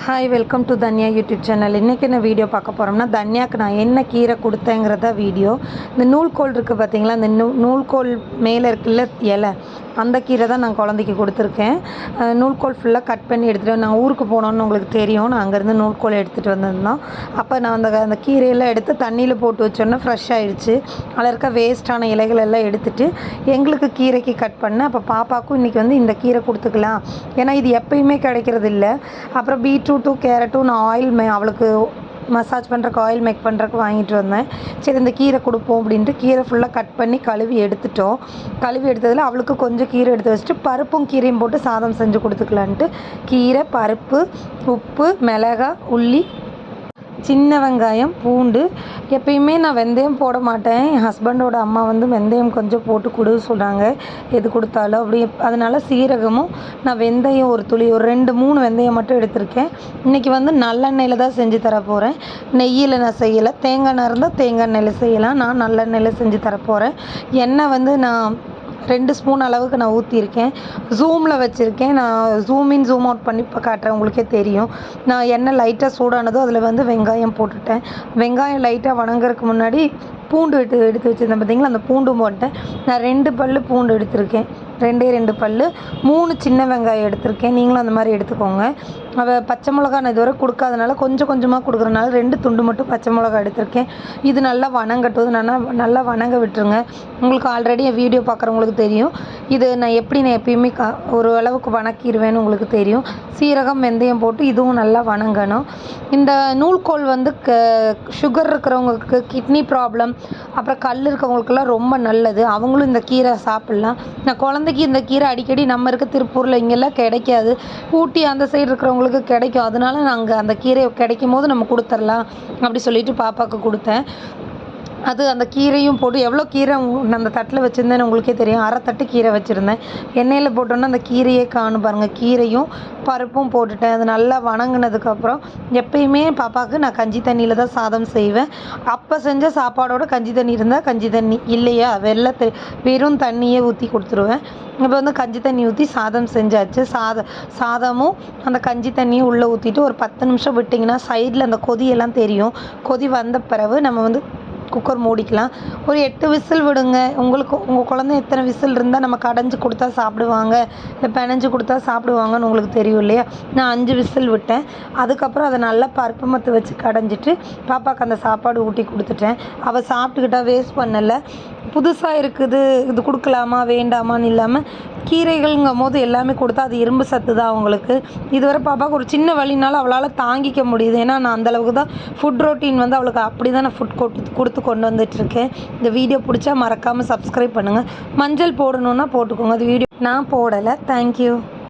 Hi welcome to Tanya YouTube channel. இன்றைக்கி என்ன video பார்க்க போகிறோம்னா, தன்யாவுக்கு நான் என்ன கீரை கொடுத்தேங்கிறத வீடியோ. இந்த நூல்கோல் இருக்குது பார்த்திங்களா, இந்த நூல்கோல் மேலே இருக்குல்ல இலை, அந்த கீரை தான் நான் குழந்தைக்கு கொடுத்துருக்கேன். நூல்கோல் ஃபுல்லாக கட் பண்ணி எடுத்துகிட்டு நான் ஊருக்கு போனோன்னு உங்களுக்கு தெரியும். நான் அங்கேருந்து நூல்கோல் எடுத்துகிட்டு வந்திருந்தோம். அப்போ நான் அந்த கீரையெல்லாம் எடுத்து தண்ணியில் போட்டு வச்சோன்னே ஃப்ரெஷ் ஆகிடுச்சு. அதில் இருக்க வேஸ்ட்டான இலைகள் எல்லாம் எடுத்துகிட்டு எங்களுக்கு கீரைக்கு கட் பண்ணேன். அப்போ பாப்பாவுக்கும் இன்றைக்கி வந்து இந்த கீரை கொடுத்துக்கலாம், ஏன்னா இது எப்பயுமே கிடைக்கிறது இல்லை. அப்புறம் பீட்ரூட்டும் கேரட்டும் நான் அவளுக்கு மசாஜ் பண்ணுறக்கு ஆயில் மேக் பண்ணுறக்கு வாங்கிட்டு வந்தேன். சரி இந்த கீரை கொடுப்போம் அப்படின்ட்டு கீரை ஃபுல்லாக கட் பண்ணி கழுவி எடுத்துட்டோம். கழுவி எடுத்ததில் அவளுக்கு கொஞ்சம் கீரை எடுத்து வச்சுட்டு பருப்பும் கீரையும் போட்டு சாதம் செஞ்சு கொடுத்துக்கலான்ட்டு கீரை, பருப்பு, உப்பு, மிளகாய், உள்ளி, சின்ன வெங்காயம், பூண்டு. எப்பயுமே நான் வெந்தயம் போட மாட்டேன். என் ஹஸ்பண்டோட அம்மா வந்து வெந்தயம் கொஞ்சம் போட்டு கொடு சொல்கிறாங்க எது கொடுத்தாலும் அப்படி. அதனால் சீரகமும் நான் வெந்தயம் ஒரு துளி ஒரு 2-3 வெந்தயம் மட்டும் எடுத்திருக்கேன். இன்றைக்கி வந்து நல்லெண்ணெயில் தான் செஞ்சு தர போகிறேன். நெய்யில் நான் செய்யலை. தேங்காய் எண்ணெய் இருந்தால் தேங்காய் எண்ணெயில் செய்யலாம். நான் நல்லெண்ணெயில் செஞ்சு தரப்போகிறேன். எண்ணெய் வந்து நான் 2 ஸ்பூன் அளவுக்கு நான் ஊற்றிருக்கேன். ஜூமில் வச்சுருக்கேன். நான் ஜூம் இன் ஜூம் அவுட் பண்ணி இப்போ காட்டுறேன், உங்களுக்கே தெரியும். நான் எண்ணெய் லைட்டாக சூடானதும் அதில் வந்து வெங்காயம் போட்டுட்டேன். வெங்காயம் லைட்டாக வணங்குறதுக்கு முன்னாடி பூண்டு எடுத்து வச்சுருந்தேன் பார்த்தீங்களா, அந்த பூண்டும் போட்டேன். நான் 2 பல் பூண்டு எடுத்திருக்கேன். 2 பல், 3 சின்ன வெங்காயம் எடுத்திருக்கேன். நீங்களும் அந்த மாதிரி எடுத்துக்கோங்க. பச்சை மிளகா நான் இதுவரை கொடுக்காதனால கொஞ்சம் கொஞ்சமாக கொடுக்குறனால 2 துண்டு மட்டும் பச்சை மிளகா எடுத்திருக்கேன். இது நல்லா வணங்கட்டும். நல்லா வணங்க விட்டுருங்க. உங்களுக்கு ஆல்ரெடி என் வீடியோ பார்க்குறவங்களுக்கு தெரியும். இது நான் எப்பயுமே ஒரு அளவுக்கு வணக்கிடுவேன்னு உங்களுக்கு தெரியும். சீரகம், வெந்தயம் போட்டு இதுவும் நல்லா வணங்கணும். இந்த நூல்கோல் வந்து சுகர் இருக்கிறவங்களுக்கு, கிட்னி ப்ராப்ளம், அப்புறம் கல் இருக்கவங்களுக்கெல்லாம் ரொம்ப நல்லது. அவங்களும் இந்த கீரை சாப்பிட்லாம். நான் குழந்தைக்கு இந்த கீரை அடிக்கடி நம்ம இருக்க திருப்பூரில் இங்கெல்லாம் கிடைக்காது. ஊட்டி அந்த சைடு இருக்கிறவங்களுக்கு கிடைக்கும். அதனால நாங்கள் அந்த கீரை கிடைக்கும் போது நம்ம கொடுத்துர்லாம் அப்படி சொல்லிட்டு பாப்பாவுக்கு கொடுத்தேன். அது அந்த கீரையும் போட்டு எவ்வளோ கீரை அந்த தட்டில் வச்சுருந்தேன்னு உங்களுக்கே தெரியும். 1/2 தட்டு கீரை வச்சுருந்தேன். எண்ணெயில் போட்டோன்னா அந்த கீரையே காணும் பாருங்கள். கீரையும் பருப்பும் போட்டுட்டேன். அது நல்லா வணங்கினதுக்கப்புறம் எப்பயுமே பாப்பாவுக்கு நான் கஞ்சி தண்ணியில் தான் சாதம் செய்வேன். அப்போ செஞ்ச சாப்பாடோட கஞ்சி தண்ணி இருந்தால் கஞ்சி தண்ணி, இல்லையா வெறும் தண்ணியே ஊற்றி கொடுத்துருவேன். இப்போ வந்து கஞ்சி தண்ணி ஊற்றி சாதம் செஞ்சாச்சு. சாதமும் அந்த கஞ்சி தண்ணியும் உள்ளே ஊற்றிட்டு ஒரு 10 நிமிஷம் விட்டிங்கன்னா சைடில் அந்த கொதியெல்லாம் தெரியும். கொதி வந்த பிறகு நம்ம வந்து குக்கர் மூடிக்கலாம். ஒரு 8 விசில் விடுங்க. உங்கள் குழந்தை எத்தனை விசில் இருந்தால் நம்ம கடைஞ்சி கொடுத்தா சாப்பிடுவாங்க, இல்லை பிணைஞ்சு கொடுத்தா சாப்பிடுவாங்கன்னு உங்களுக்கு தெரியும் இல்லையா. நான் 5 விசில் விட்டேன். அதுக்கப்புறம் அதை நல்லா பருப்பு மத்து வச்சு கடைஞ்சிட்டு பாப்பாவுக்கு அந்த சாப்பாடு ஊட்டி கொடுத்துட்டேன். அவள் சாப்பிட்டுக்கிட்டா, வேஸ்ட் பண்ணலை. புதுசாக இருக்குது, இது கொடுக்கலாமா வேண்டாமான்னு இல்லாமல் கீரைகள்ங்கும் போது எல்லாமே கொடுத்தா அது இரும்பு சத்து தான் அவங்களுக்கு. இதுவரை பாப்பாவுக்கு ஒரு சின்ன வலினாலும் அவளால் தாங்கிக்க முடியுது. ஏன்னா நான் அந்தளவுக்கு தான் ஃபுட் ரொட்டீன் வந்து அவளுக்கு அப்படி தான் நான் ஃபுட் கொடுத்து கொண்டு வந்துட்டுருக்கேன். இந்த வீடியோ பிடிச்சா மறக்காமல் சப்ஸ்கிரைப் பண்ணுங்கள். மஞ்சள் போடணுன்னா போட்டுக்கோங்க. அது வீடியோ நான் போடலை. தேங்க்யூ.